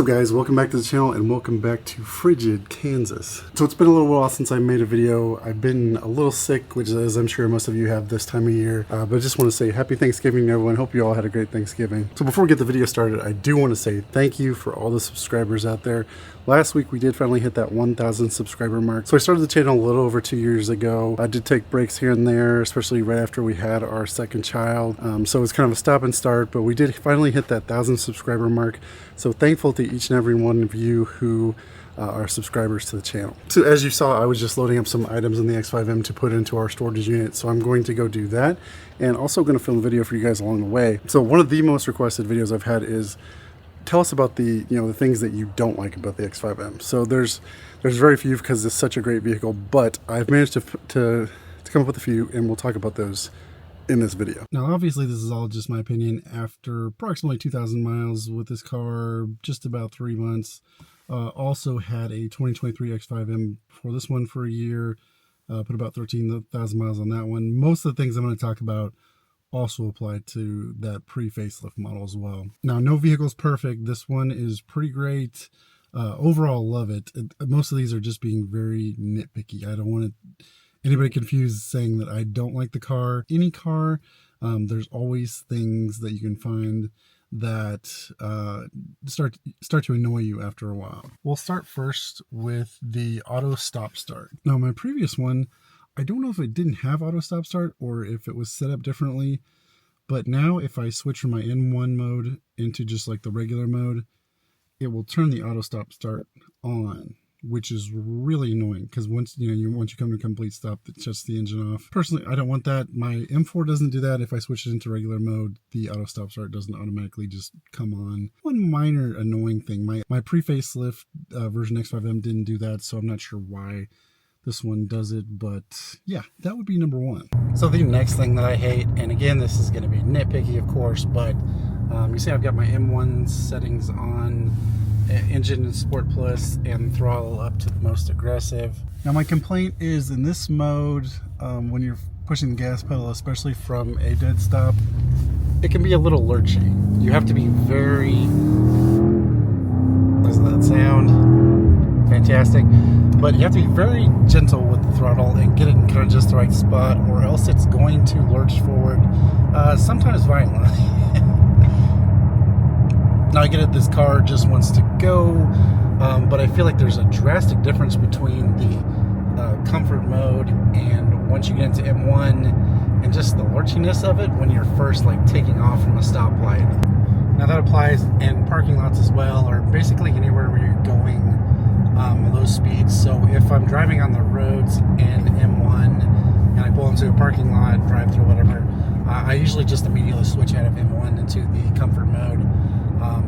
What's up guys, welcome back to the channel and welcome back to Frigid, Kansas. So it's been a little while since I made a video. I've been a little sick, which is I'm sure most of you have this time of year, but I just want to say happy Thanksgiving to everyone. Hope you all had a great Thanksgiving. So before we get the video started, I do want to say thank you for all the subscribers out there. Last week we did finally hit that 1,000 subscriber mark. So I started the channel a little over 2 years ago. I did take breaks here and there, especially right after we had our second child. So it was kind of a stop and start, but we did finally hit that 1,000 subscriber mark. So thankful to each and every one of you who are subscribers to the channel. So as you saw, I was just loading up some items in the X5 M to put into our storage unit. So I'm going to go do that and also going to film a video for you guys along the way. So one of the most requested videos I've had is tell us about the the things that you don't like about the X5 M. So there's very few because it's such a great vehicle, but I've managed to come up with a few and we'll talk about those in this video. Now obviously this is all just my opinion after approximately 2,000 miles with this car, just about 3 months. Also had a 2023 X5 M before this one for a year, put about 13,000 miles on that one. Most of the things I'm going to talk about also apply to that pre-facelift model as well. Now no vehicle's perfect. This one is pretty great. Overall love it. Most of these are just being very nitpicky. I don't want anybody confused saying that I don't like the car. Any car, there's always things that you can find that start to annoy you after a while. We'll start first with the auto stop start. Now my previous one, I don't know if it didn't have auto stop start or if it was set up differently, but now if I switch from my N1 mode into just like the regular mode, it will turn the auto stop start on, which is really annoying because once you come to a complete stop, it shuts the engine off. Personally, I don't want that. My M4 doesn't do that. If I switch it into regular mode, the auto stop start doesn't automatically just come on. One minor annoying thing, my pre-facelift version X5M didn't do that, so I'm not sure why this one does it, but yeah, that would be number one. So the next thing that I hate, and again, this is going to be nitpicky, of course, but you see I've got my M1 settings on, engine and Sport Plus, and throttle up to the most aggressive. Now my complaint is in this mode, when you're pushing the gas pedal, especially from a dead stop, it can be a little lurchy. You have to be very, doesn't that sound fantastic? But you have to be very gentle with the throttle and get it in kind of just the right spot, or else it's going to lurch forward, sometimes violently. Now I get it, this car just wants to go, but I feel like there's a drastic difference between the comfort mode and once you get into M1 and just the lurchiness of it when you're first like taking off from a stoplight. Now that applies in parking lots as well, or basically anywhere where you're going low speeds. So if I'm driving on the roads in M1 and I pull into a parking lot, drive through whatever, I usually just immediately switch out of M1 into the comfort mode.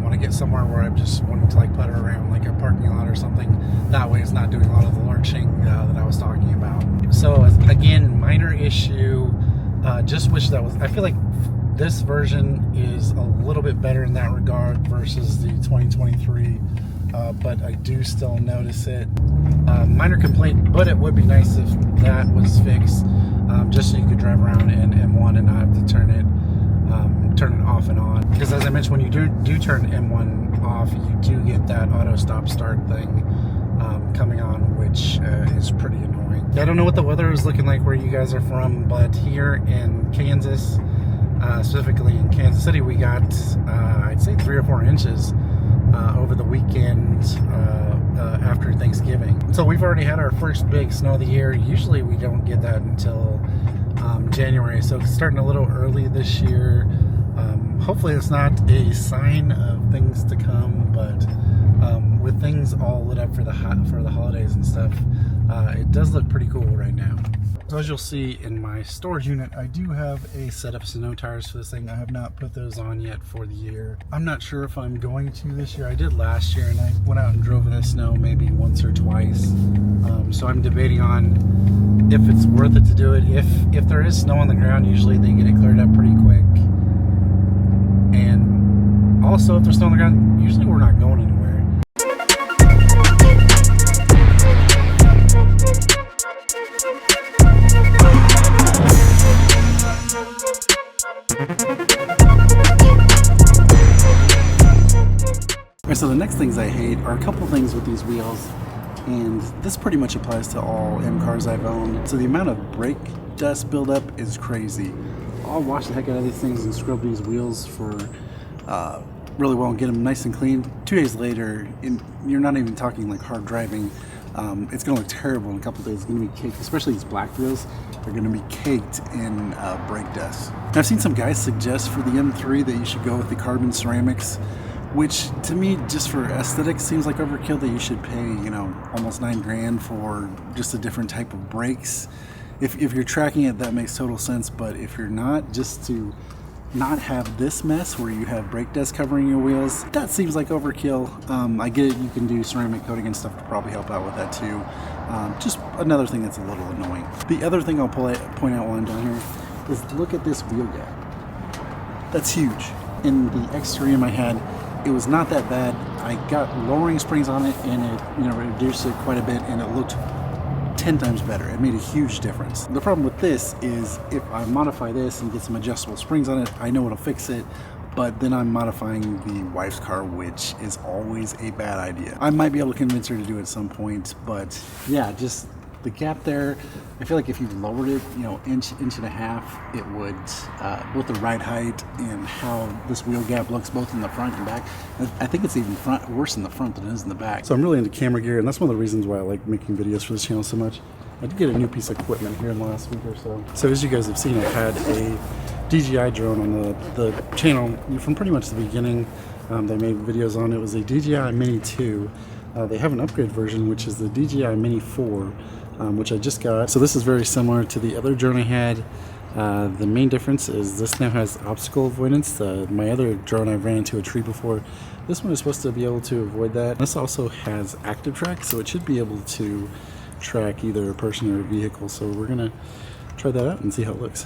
When I get somewhere where I'm just wanting to like putter around like a parking lot or something, that way it's not doing a lot of the lurching that I was talking about. So again, minor issue, just wish that was, I feel like this version is a little bit better in that regard versus the 2023, but I do still notice it. Minor complaint, but it would be nice if that was fixed, just so you could drive around in M1 and not have to turn it off and on. Because as I mentioned, when you do turn M1 off, you do get that auto stop start thing coming on, which is pretty annoying. I don't know what the weather is looking like where you guys are from, but here in Kansas, specifically in Kansas City, we got I'd say 3 or 4 inches over the weekend after Thanksgiving. So we've already had our first big snow of the year. Usually we don't get that until January, so it's starting a little early this year. Hopefully it's not a sign of things to come, but with things all lit up for the holidays and stuff, it does look pretty cool right now. So as you'll see in my storage unit, I do have a set of snow tires for this thing. I have not put those on yet for the year. I'm not sure if I'm going to this year. I did last year and I went out and drove in the snow maybe once or twice. So I'm debating on if it's worth it to do it. If there is snow on the ground, usually they get it cleared up pretty quick. And also if there's snow on the ground, usually we're not going anywhere. Alright, so the next things I hate are a couple things with these wheels, and this pretty much applies to all M cars I've owned. So the amount of brake dust buildup is crazy. I'll wash the heck out of these things and scrub these wheels for really well and get them nice and clean. 2 days later, you're not even talking like hard driving, it's going to look terrible in a couple days. It's going to be caked, especially these black wheels. They're going to be caked in brake dust. And I've seen some guys suggest for the M3 that you should go with the carbon ceramics, which to me, just for aesthetics, seems like overkill. That you should pay, you know, almost $9 grand for just a different type of brakes. If you're tracking it, that makes total sense. But if you're not, just to not have this mess where you have brake dust covering your wheels, that seems like overkill. I get it, you can do ceramic coating and stuff to probably help out with that too. Just another thing that's a little annoying. The other thing I'll point out while I'm down here is look at this wheel gap. That's huge. In the X3 I had, it was not that bad. I got lowering springs on it and it, you know, reduced it quite a bit, and it looked 10 times better. It made a huge difference. The problem with this is if I modify this and get some adjustable springs on it, I know it'll fix it, but then I'm modifying the wife's car, which is always a bad idea. I might be able to convince her to do it at some point, but yeah, just the gap there, I feel like if you lowered it, you know, inch and a half, it would, both the ride height and how this wheel gap looks both in the front and back. I think it's even worse in the front than it is in the back. So I'm really into camera gear, and that's one of the reasons why I like making videos for this channel so much. I did get a new piece of equipment here in the last week or so. So as you guys have seen, I've had a DJI drone on the channel from pretty much the beginning. They made videos on it. It was a DJI Mini 2. They have an upgrade version, which is the DJI Mini 4. Which I just got. So this is very similar to the other drone I had. The main difference is this now has obstacle avoidance. My other drone, I ran into a tree before. This one is supposed to be able to avoid that. This also has active track, so it should be able to track either a person or a vehicle. So we're gonna try that out and see how it looks.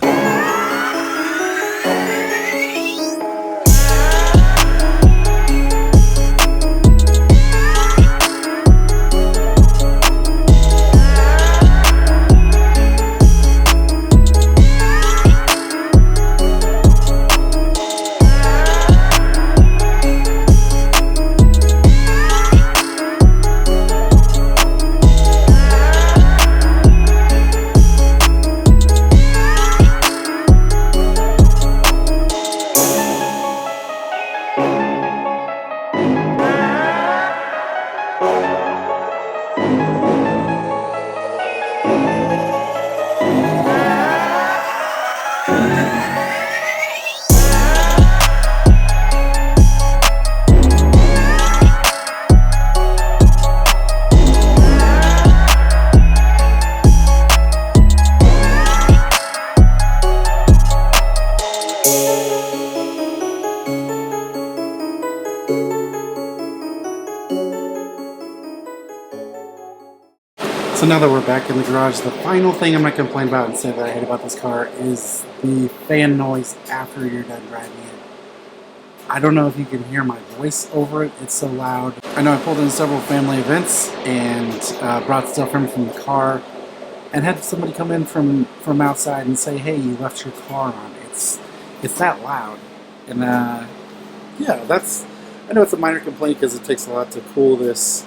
So now that we're back in the garage, the final thing I'm going to complain about and say that I hate about this car is the fan noise after you're done driving it. I don't know if you can hear my voice over it, it's so loud. I know I pulled in several family events and brought stuff from the car and had somebody come in from outside and say, hey, you left your car on. It's that loud. And yeah, I know it's a minor complaint because it takes a lot to cool this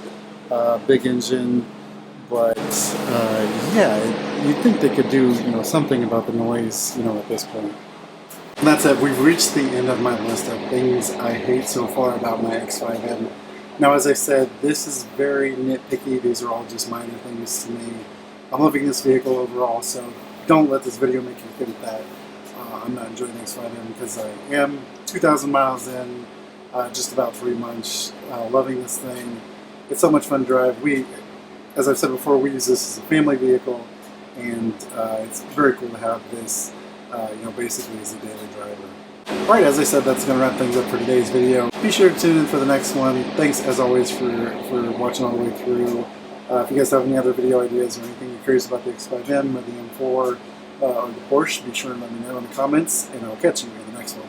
big engine. But yeah, you'd think they could do, you know, something about the noise, you know, at this point. And that's it. We've reached the end of my list of things I hate so far about my X5 M. Now, as I said, this is very nitpicky. These are all just minor things to me. I'm loving this vehicle overall, so don't let this video make you think that I'm not enjoying the X5 M, because I am. 2,000 miles in, just about 3 months, loving this thing. It's so much fun to drive. As I've said before, we use this as a family vehicle, and it's very cool to have this, you know, basically as a daily driver. Alright, as I said, that's going to wrap things up for today's video. Be sure to tune in for the next one. Thanks, as always, for watching all the way through. If you guys have any other video ideas or anything you're curious about the X5 M or the M4 or the Porsche, be sure to let me know in the comments, and I'll catch you in the next one.